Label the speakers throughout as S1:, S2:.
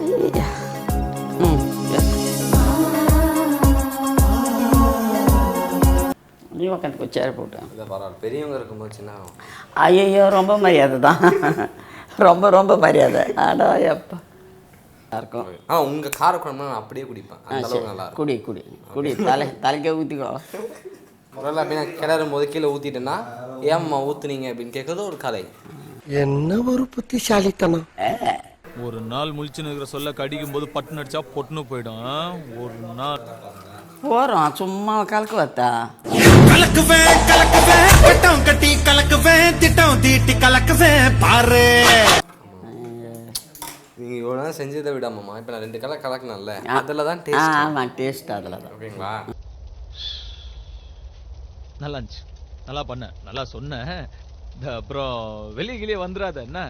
S1: நீ உட்காந்து சேர போட்டேன்.
S2: பரவாயில்ல, பெரியவங்க இருக்கும்போது சின்ன
S1: ஐயோ ரொம்ப மரியாதை தான். ரொம்ப ரொம்ப மரியாதை. ஆடா எப்பா இருக்கும்.
S2: உங்கள் காரக்குழம்பு நான் அப்படியே குடிப்பேன். அந்த அளவுக்கு நல்லா
S1: குடி குடி குடி தலைக்கே ஊற்றிக்கோ.
S2: முதல்ல அப்படியே நான் கிளறும் போது கீழே ஊற்றிட்டேன்னா ஏம்மா ஊற்றுனீங்க அப்படின்னு கேட்குறது ஒரு கலை.
S3: என்ன ஒரு புத்திசாலித்தனம்.
S4: ஒரு நாள் முழிச்சுன்னு இருக்கிற சொல்ல கடிக்கும் போது பட்டு நடிச்சா பொட்டுன்னு போயிடும். ஒரு நாள்
S1: போகிறோம் சும்மா கலக்கு வத்தா
S3: கலக்குவேன் கலக்குவேன் திட்டம் கட்டி கலக்குவேன் திட்டம் தீட்டி கலக்குவேன் பாரு.
S2: நீங்கள் இவ்வளோ நேரம் செஞ்சதை விடாமம்மா இப்போ நான் 2 கலர் கலக்கினேன்ல அதில் தான் டேஸ்ட்.
S1: ஆமாம் டேஸ்ட் அதில் தான்.
S2: ஓகேங்களா?
S4: நல்லா இருந்துச்சு, நல்லா பண்ண, நல்லா சொன்னேன். அப்புறம் வெளியே கிளியே வந்துடாத என்ன.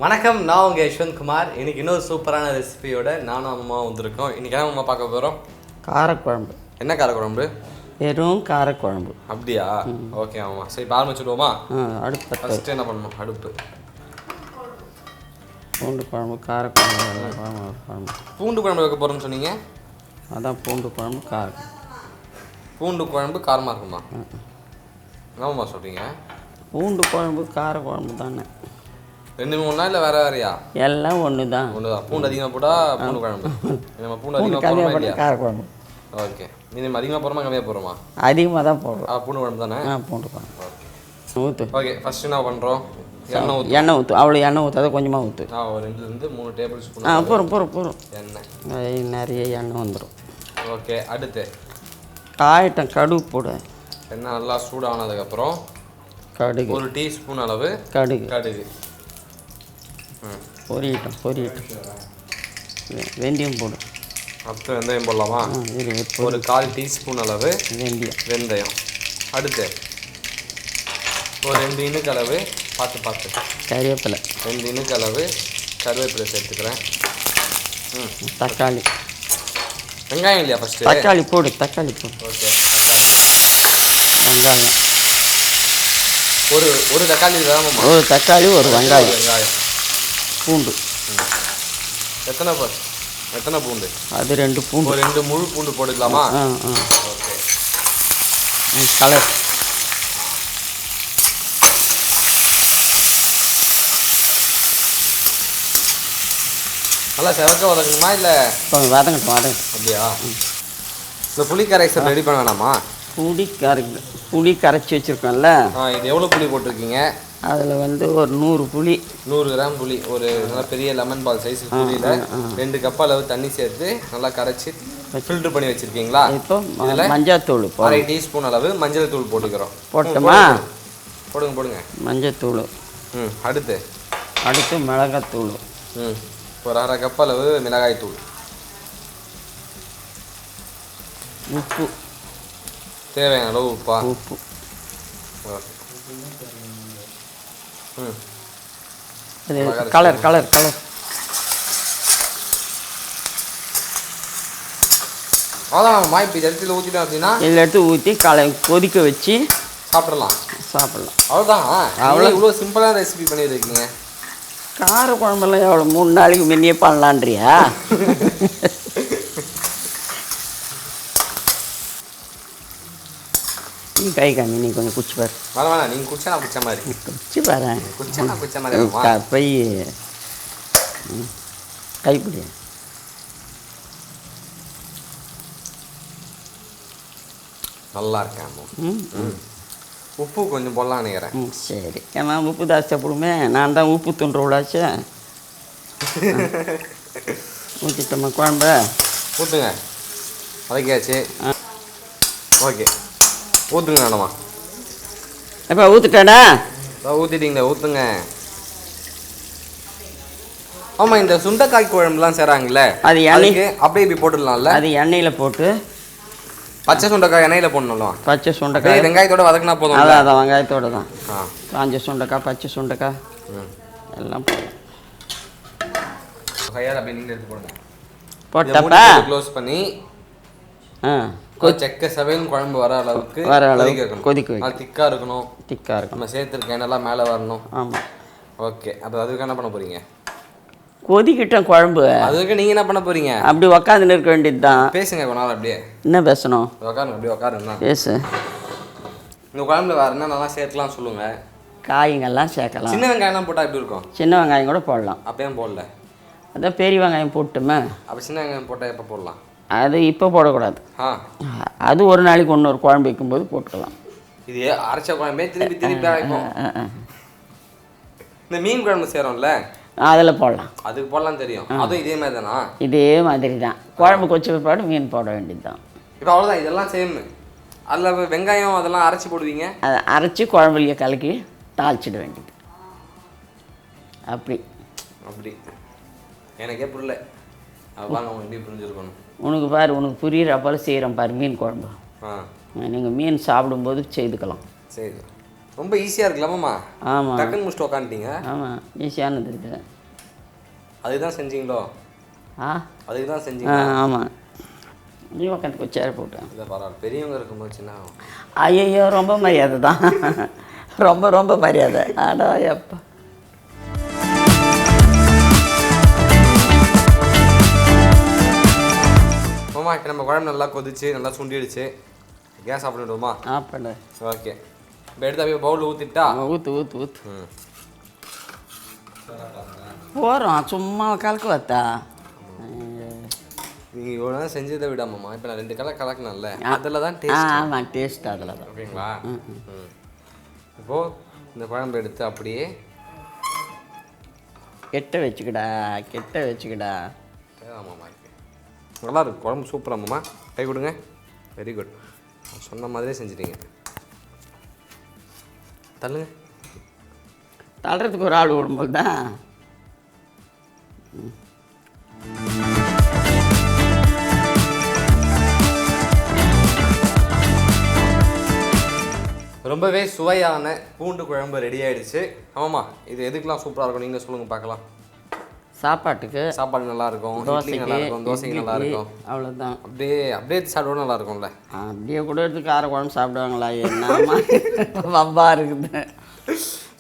S2: வணக்கம், நான் உங்கள் யஷ்வந்த் குமார். இன்னைக்கு இன்னொரு சூப்பரான ரெசிபியோட நானும் அம்மா வந்திருக்கோம். இன்னைக்கு என்ன அம்மா பார்க்க போகிறோம்?
S1: காரக்குழம்பு.
S2: என்ன காரக்குழம்பு?
S1: வெறும் காரக்குழம்பு.
S2: அப்படியா? ஓகே ஆமா. சரி இப்போ ஆரம்பிச்சுடுவோமா?
S1: அடுப்பு
S2: ஃபஸ்ட்டு என்ன பண்ணணும்? அடுப்பு.
S1: பூண்டு குழம்பு, காரக்குழம்பு, குழம்பு.
S2: பூண்டு குழம்பு வைக்க போகிறோம்னு சொன்னீங்க.
S1: அதான் பூண்டு குழம்பு காரம்.
S2: பூண்டு குழம்பு காரமாக இருக்குமா? என்னம்மா சொல்கிறீங்க?
S1: பூண்டு குழம்பு காரக்குழம்பு தானே.
S2: 2 3 இல்லை வேறு வேறையா?
S1: எல்லாம் ஒன்று தான்.
S2: ஒன்று தான். பூண்டு அதிகமாக போட்டால் பூண்டு குழம்பு, நம்ம பூண்டு அதிகமாக போடுறோமா இல்லையா?
S1: காரக்குழம்பு.
S2: ஓகே. நீ அதிகமாக போகிறோமா கம்மியாக போகிறோமா?
S1: அதிகமாக தான் போடுறோம்.
S2: பூண்டு குழம்பு தானே?
S1: பூண்டு குழம்பு. ஊற்று.
S2: ஓகே, ஃபஸ்ட்டு என்ன பண்ணுறோம்?
S1: எண்ணெய் ஊற்று. அவ்வளோ எண்ணெய் ஊற்றாத, கொஞ்சமாக ஊற்று.
S2: ஒரு 2 3 டேபிள் ஸ்பூன்.
S1: போகிறோம் எண்ணெய். நிறைய எண்ணெய் வந்துடும்.
S2: ஓகே, அடுத்து
S1: காயட்டம். கடுகு போடு.
S2: எண்ணெய் நல்லா சூடானதுக்கப்புறம்
S1: கடுகு
S2: 1 டீஸ்பூன் அளவு கடுகு.
S1: பொரியட்டும். வெந்தயம் போடு.
S2: அடுத்து வெந்தயம் போடலாமா? ஒரு 1/4 டீஸ்பூன் அளவு வெந்தயம். அடுத்து ஒரு 2 இனுக்கு அளவு பார்த்து
S1: கறிவேப்பிலை.
S2: 2 இனுக்கு அளவு கருவேப்பிலை சேர்த்துக்கிறேன்.
S1: தக்காளி.
S2: வெங்காயம் இல்லையா? ஃபஸ்ட்டு
S1: தக்காளி போடு. ஓகே, தக்காளி. வெங்காயம்
S2: ஒரு தக்காளி தான்.
S1: ஒரு தக்காளி, ஒரு வெங்காயம். பூண்டு.
S2: எத்தனை பூண்டு?
S1: அது 2 பூண்டு.
S2: ஒரு 2 முழு பூண்டு போட்டுக்கலாமா? ஓகே.
S1: கலர்.
S2: நல்லா செவக்க வதக்கணுமா இல்லை?
S1: வதங்கட்டும்.
S2: அப்படியா? இந்த புளி கரைசல் ரெடி பண்ண வேணாமா?
S1: புளி கரைச்சி வச்சுருக்கோம்ல.
S2: இது எவ்வளோ புளி போட்டிருக்கீங்க?
S1: அதில் வந்து ஒரு 100 புளி.
S2: 100 கிராம் புளி. ஒரு நல்லா பெரிய லெமன் பால் சைஸ் புளியில் 2 கப் அளவு தண்ணி சேர்த்து நல்லா கரைச்சி ஃபில்ட்ரு பண்ணி வச்சுருக்கீங்களா? இப்போ
S1: மஞ்சள்
S2: 1/2 டீஸ்பூன் அளவு மஞ்சள் தூள் போட்டுக்கிறோம்.
S1: போட்டோமா?
S2: போடுங்க.
S1: மஞ்சள் தூள்.
S2: அடுத்து
S1: மிளகாத்தூள்.
S2: ஒரு 1/2 கப் அளவு மிளகாய் தூள்.
S1: உப்பு
S2: தேவையான அளவு உப்பா?
S1: உப்பு. கலர்.
S2: அவ்வளோதான். இப்போ இடத்துல ஊற்றிட்டோம் அப்படின்னா
S1: இதில் எடுத்து ஊற்றி கொதிக்க வச்சு
S2: சாப்பிடலாம். அவ்வளோதான். இவ்வளோ சிம்பிளான ரெசிபி பண்ணியிருக்கீங்க.
S1: கார குழம்பெல்லாம் எவ்வளோ 3 நாளைக்கு முன்னே பண்ணலான்றியா? நீ கை காமி. நீ கொஞ்சம் குச்சி பாரு.
S2: வேணாம், நீங்கள் குச்சா நான் குச்ச மாதிரி.
S1: குச்சி பாரு.
S2: குச்ச மாதிரி
S1: போய் கைப்பிடி.
S2: நல்லா இருக்கேன். உப்பு கொஞ்சம் போடலாம் நினைக்கிறேன்.
S1: சரி, ஏன்னா உப்பு ஜாஸ்தி சாப்பிடுமே. நான் தான் உப்பு துண்டு விடாச்சு. ஊற்றிட்டோம்மா குழம்ப.
S2: ஊற்றுங்க. வதக்கியாச்சு. ஓகே, ஊற்றுங்க வேணாமா?
S1: எப்போ ஊற்றுட்டாடா?
S2: ஊற்றிட்டீங்களா? ஊற்றுங்க. ஆமாம், இந்த சுண்டைக்காய் குழம்புலாம் செய்கிறாங்களே,
S1: அது எண்ணெய்க்கு
S2: அப்படியே இப்படி போட்டுடலாம்ல?
S1: அது எண்ணெயில் போட்டு
S2: பச்சை சுண்டைக்காய் எண்ணெயில் போடணும்.
S1: பச்சை சுண்டைக்காய்
S2: வெங்காயத்தோட வதக்கினா போதும்.
S1: அதான் வெங்காயத்தோடு தான். காஞ்ச சுண்டைக்காய், பச்சை சுண்டைக்காய் எல்லாம் போடும்.
S2: கையால் அப்படியே நீங்கள் எடுத்து போடுங்க.
S1: போட்டப்பா
S2: க்ளோஸ் பண்ணி செக்க செவையும் குழம்பு வர அளவுக்கு
S1: கொதிக்க வைக்கணும்.
S2: அது திக்காக இருக்கணும்.
S1: இருக்கும்.
S2: நம்ம சேர்த்துருக்க எண்ணெல்லாம் மேலே வரணும்.
S1: ஆமாம்.
S2: ஓகே. அப்போ அதுக்கு என்ன பண்ண போகிறீங்க?
S1: கொதிக்கிட்டோம் குழம்பு.
S2: அதுக்கு நீங்கள் என்ன பண்ண போகிறீங்க?
S1: அப்படி உக்காந்துன்னு இருக்க வேண்டியது தான்.
S2: பேசுங்க கொஞ்ச நாள் அப்படியே.
S1: என்ன பேசணும்?
S2: உக்காருங்க அப்படியே உக்காருங்க.
S1: பேசு.
S2: இந்த குழம்புல வேறு என்ன நல்லா சேர்க்கலாம் சொல்லுங்கள்.
S1: காய்கள்லாம் சேர்க்கலாம்.
S2: சின்ன வெங்காயம்லாம் போட்டால் எப்படி இருக்கும்?
S1: சின்ன வெங்காயம் கூட போடலாம்.
S2: அப்பயும் போடல.
S1: அதான் பெரிய வெங்காயம் போட்டுமே.
S2: அப்போ சின்ன வெங்காயம் போட்டால் எப்போ போடலாம்?
S1: அது இப்போ போடக்கூடாது. அது ஒரு நாளைக்கு ஒரு குழம்பு வைக்கும்போது போட்டுக்கலாம்.
S2: இது அரைச்ச குழம்பே திருப்பி அரைப்போம். இந்த மீன் குழம்பு செய்கிறோம்ல,
S1: அதில் போடலாம்.
S2: அதுக்கு போடலாம் தெரியும். அதுவும் இதே மாதிரி தானா? இதே
S1: மாதிரி தான். குழம்பு கொச்ச பிற்பாடு மீன் போட வேண்டியது தான்.
S2: இப்போ அவ்வளோதான். இதெல்லாம் சேம். அதில் வெங்காயம் அதெல்லாம் அரைச்சி போடுவீங்க.
S1: அதை அரைச்சி குழம்புலையே கலக்கி தாளிச்சிட வேண்டியது. அப்படி
S2: எனக்கே புரியல. வாங்க உங்களுக்கு எப்படி புரிஞ்சிருக்கணும்.
S1: உனக்கு பாரு, உனக்கு புரியுற போல செய்கிறோம் பாரு மீன் குழம்பு. நீங்கள் மீன் சாப்பிடும்போது செய்துக்கலாம்.
S2: சரி, ரொம்ப ஈஸியாக இருக்கலாமாம்மா?
S1: ஆமாம்.
S2: டக்குன்னு முடிச்சுட்டு உக்காந்துட்டீங்க.
S1: ஆமாம், ஈஸியானது இருக்குது.
S2: அதுதான் செஞ்சீங்களோ? அதுக்கு தான் செஞ்சீங்க.
S1: ஆமாம். நீ உட்காந்து கொச்சார போட்டேன்.
S2: இல்லை பரவாயில்ல, பெரியவங்க இருக்கும்போது சின்ன.
S1: ஐயோ, ரொம்ப மரியாதை தான். ரொம்ப மரியாதை. ஆடா எப்பா.
S2: ஆமாம். இப்போ நம்ம குழம்பு நல்லா கொதிச்சு நல்லா சுண்டிடுச்சு. கேஸ் ஆஃப் பண்ணிவிடுவோமா?
S1: ஆஃப் பண்ணு.
S2: ஓகே. இப்போ எடுத்து அப்படியே பவுலில் ஊற்றிட்டா?
S1: ஊற்று. போகிறோம் சும்மா கலக்கு வத்தா.
S2: நீங்கள் இவ்வளோ நேரம் செஞ்சதை விடாமம்மா. இப்போ நான் 2 கலர் கலக்கினேன்ல, அதில் தான் டேஸ்ட்.
S1: ஆமாம், டேஸ்ட் அதில் தான்.
S2: ஓகேங்களா? இப்போது இந்த குழம்பு எடுத்து அப்படியே
S1: கெட்ட வச்சுக்கடா.
S2: ஆமாம்மா, நல்லா இருக்கு குழம்பு. சூப்பராம்மா. கை கொடுங்க. Very good. சொன்ன மாதிரியே செஞ்சிட்டீங்க. தள்ளுங்க.
S1: தள்ளுறதுக்கு ஒரு ஆள் விடும்போது தான்.
S2: ரொம்பவே சுவையான பூண்டு குழம்பு ரெடி ஆகிடுச்சு. ஆமாம்மா, இது எதுக்கெலாம் சூப்பராக இருக்கும் நீங்கள் சொல்லுங்கள் பார்க்கலாம்.
S1: சாப்பாட்டுக்கு.
S2: சாப்பாடு நல்லாயிருக்கும், தோசைக்கு நல்லாயிருக்கும், தோசைக்கு நல்லாயிருக்கும்.
S1: அவ்வளோதான்.
S2: அப்படியே சாப்பிடுவோம் நல்லாயிருக்கும்ல.
S1: அப்படியே கூட எடுத்து கார குழம்பு சாப்பிடுவாங்களா? என்னம்மா வம்பா இருக்குது.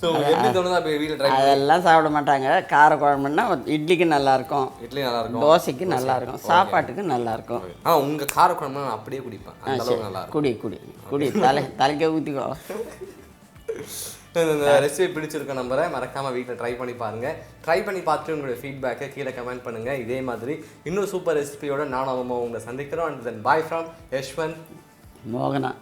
S2: ஸோ எப்படி தோணுதோ அப்படி வீட்டில் ட்ரை.
S1: அதெல்லாம் சாப்பிட மாட்டாங்க. கார குழம்புன்னா இட்லிக்கு நல்லாயிருக்கும்,
S2: இட்லி நல்லாயிருக்கும்,
S1: தோசைக்கு நல்லாயிருக்கும், சாப்பாட்டுக்கு நல்லாயிருக்கும்.
S2: உங்கள் கார குழம்பு நான் அப்படியே குடிப்பேன். அந்த அளவுக்கு நல்லா
S1: குடி தலைக்கே ஊற்றிக்கோ.
S2: இந்த ரெசிபி பிடிச்சிருக்க நம்பரை மறக்காமல் வீட்டில் ட்ரை பண்ணி பாருங்கள். ட்ரை பண்ணி பார்த்துட்டு உங்களுடைய ஃபீட்பேக்கை கீழே கமெண்ட் பண்ணுங்கள். இதே மாதிரி இன்னும் சூப்பர் ரெசிபியோட நானும் உங்களை சந்திக்கிறோம். And then bye from Yashwant
S1: மோகனா.